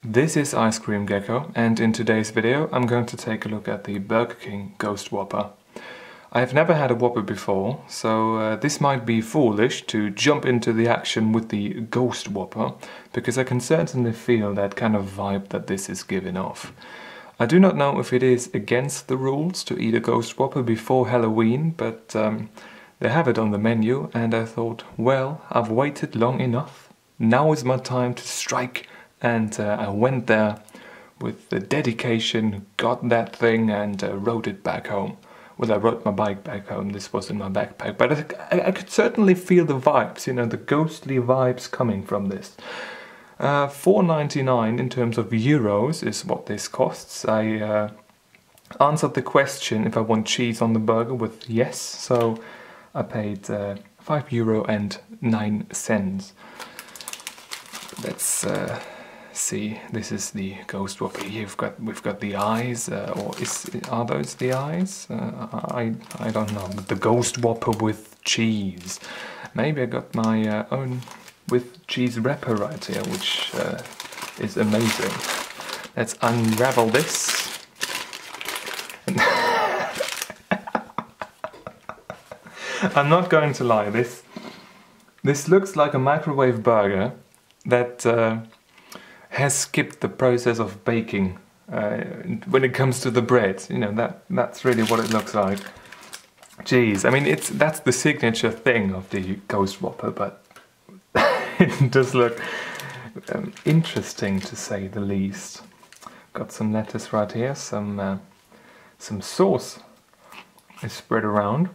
This is Ice Cream Gecko, and in today's video I'm going to take a look at the Burger King Ghost Whopper. I have never had a Whopper before, so this might be foolish to jump into the action with the Ghost Whopper, because I can certainly feel that kind of vibe that this is giving off. I do not know if it is against the rules to eat a Ghost Whopper before Halloween, but they have it on the menu, and I thought, well, I've waited long enough. Now is my time to strike. And I went there with the dedication, got that thing, and rode it back home. Well, I rode my bike back home, this was in my backpack, but I could certainly feel the vibes, you know, the ghostly vibes coming from this. $4.99 in terms of euros is what this costs. I answered the question if I want cheese on the burger with yes, so I paid €5.09. Let's see, this is the Ghost Whopper. We've got the eyes, are those the eyes? I don't know. The Ghost Whopper with cheese. Maybe I got my own with cheese wrapper right here, which is amazing. Let's unravel this. I'm not going to lie. This looks like a microwave burger that has skipped the process of baking when it comes to the bread. You know, that's really what it looks like. Jeez, I mean, that's the signature thing of the Ghost Whopper, but it does look interesting to say the least. Got some lettuce right here, some sauce is spread around.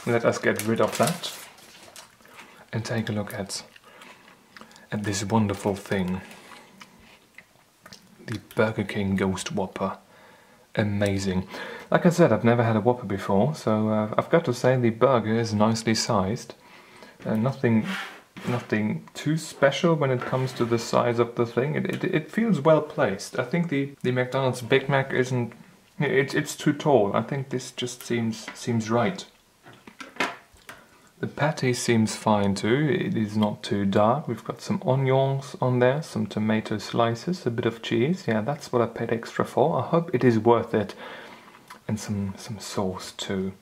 Let us get rid of that and take a look at this wonderful thing. The Burger King Ghost Whopper. Amazing. Like I said, I've never had a Whopper before, so I've got to say the burger is nicely sized. Nothing too special when it comes to the size of the thing. It feels well placed. I think the McDonald's Big Mac isn't... It's too tall. I think this just seems right. The patty seems fine too, it is not too dark. We've got some onions on there, some tomato slices, a bit of cheese. Yeah, that's what I paid extra for. I hope it is worth it. And some sauce too.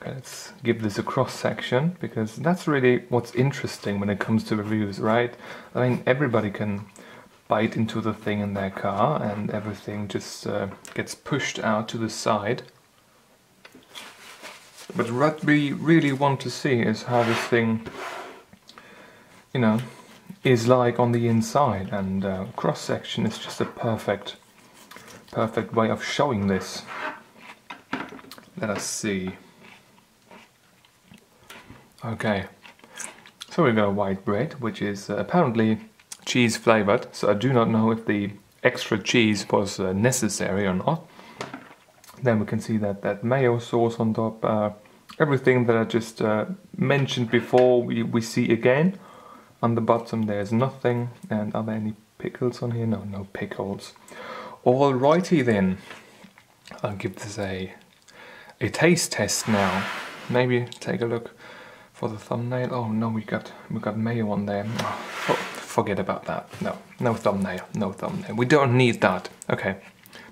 Okay, let's give this a cross section, because that's really what's interesting when it comes to reviews, right? I mean, everybody can bite into the thing in their car and everything just gets pushed out to the side. But what we really want to see is how this thing, you know, is like on the inside, and cross-section is just a perfect way of showing this. Let us see. Okay, so we've got white bread, which is apparently cheese flavored, so I do not know if the extra cheese was necessary or not. Then we can see that mayo sauce on top, everything that I just mentioned before we see again. On the bottom there's nothing, and are there any pickles on here? No, no pickles. Alrighty then, I'll give this a taste test now. Maybe take a look for the thumbnail. Oh no, we got mayo on there. Oh, forget about that. No thumbnail, no thumbnail. We don't need that. Okay,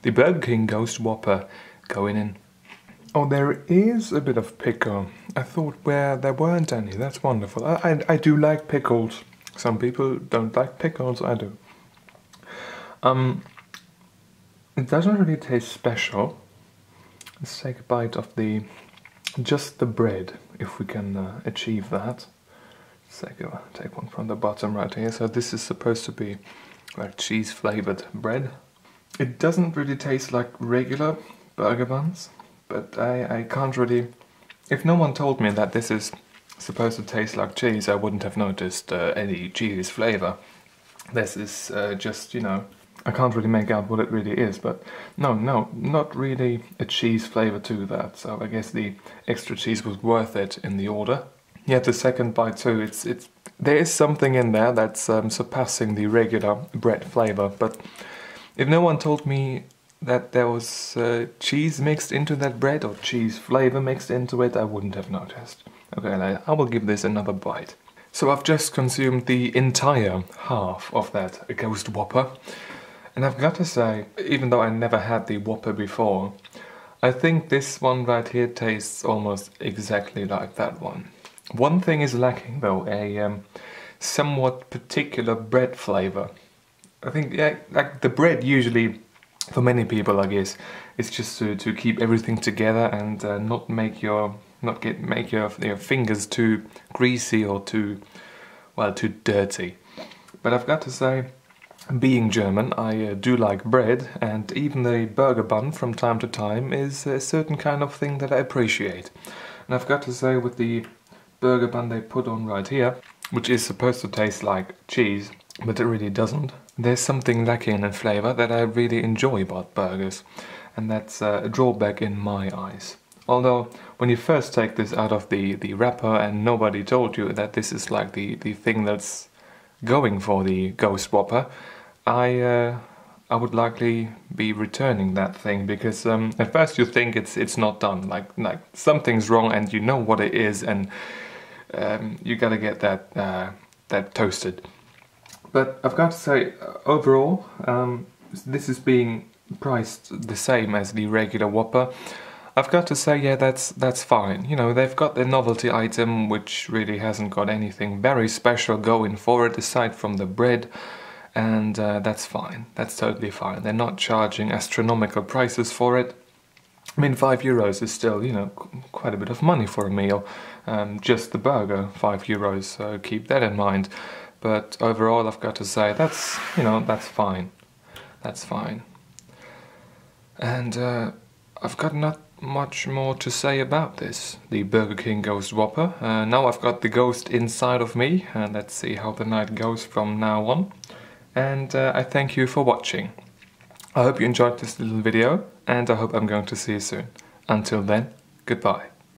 the Burger King Ghost Whopper going in. Oh, there is a bit of pickle. I thought there weren't any. That's wonderful. I do like pickles. Some people don't like pickles. I do. It doesn't really taste special. Let's take a bite of just the bread, if we can achieve that. Let's take one from the bottom right here. So this is supposed to be like cheese flavored bread. It doesn't really taste like regular burger buns, but I can't really... If no one told me that this is supposed to taste like cheese, I wouldn't have noticed any cheese flavor. This is just, you know, I can't really make out what it really is, but no, not really a cheese flavor to that, so I guess the extra cheese was worth it in the order. Yet the second bite too, there is something in there that's surpassing the regular bread flavor, but if no one told me that there was cheese mixed into that bread, or cheese flavor mixed into it, I wouldn't have noticed. Okay, I will give this another bite. So I've just consumed the entire half of that Ghost Whopper. And I've got to say, even though I never had the Whopper before, I think this one right here tastes almost exactly like that one. One thing is lacking though, a somewhat particular bread flavor. I think, yeah, like the bread usually, for many people I guess, it's just to keep everything together and not make your fingers too greasy or too dirty. But I've got to say, being German, I do like bread, and even the burger bun from time to time is a certain kind of thing that I appreciate. And I've got to say, with the burger bun they put on right here, which is supposed to taste like cheese, but it really doesn't, there's something lacking in flavour that I really enjoy about burgers, and that's a drawback in my eyes. Although, when you first take this out of the wrapper and nobody told you that this is like the thing that's going for the Ghost Whopper, I would likely be returning that thing, because at first you think it's not done, like something's wrong and you know what it is, and you gotta get that toasted. But I've got to say, overall, this is being priced the same as the regular Whopper. I've got to say, yeah, that's fine. You know, they've got their novelty item, which really hasn't got anything very special going for it aside from the bread. And that's fine, that's totally fine. They're not charging astronomical prices for it. I mean, €5 is still, you know, quite a bit of money for a meal. Just the burger, €5, so keep that in mind. But overall, I've got to say, that's, you know, that's fine. That's fine. And I've got not much more to say about this, the Burger King Ghost Whopper. Now I've got the ghost inside of me, and let's see how the night goes from now on. And I thank you for watching. I hope you enjoyed this little video, and I hope I'm going to see you soon. Until then, goodbye.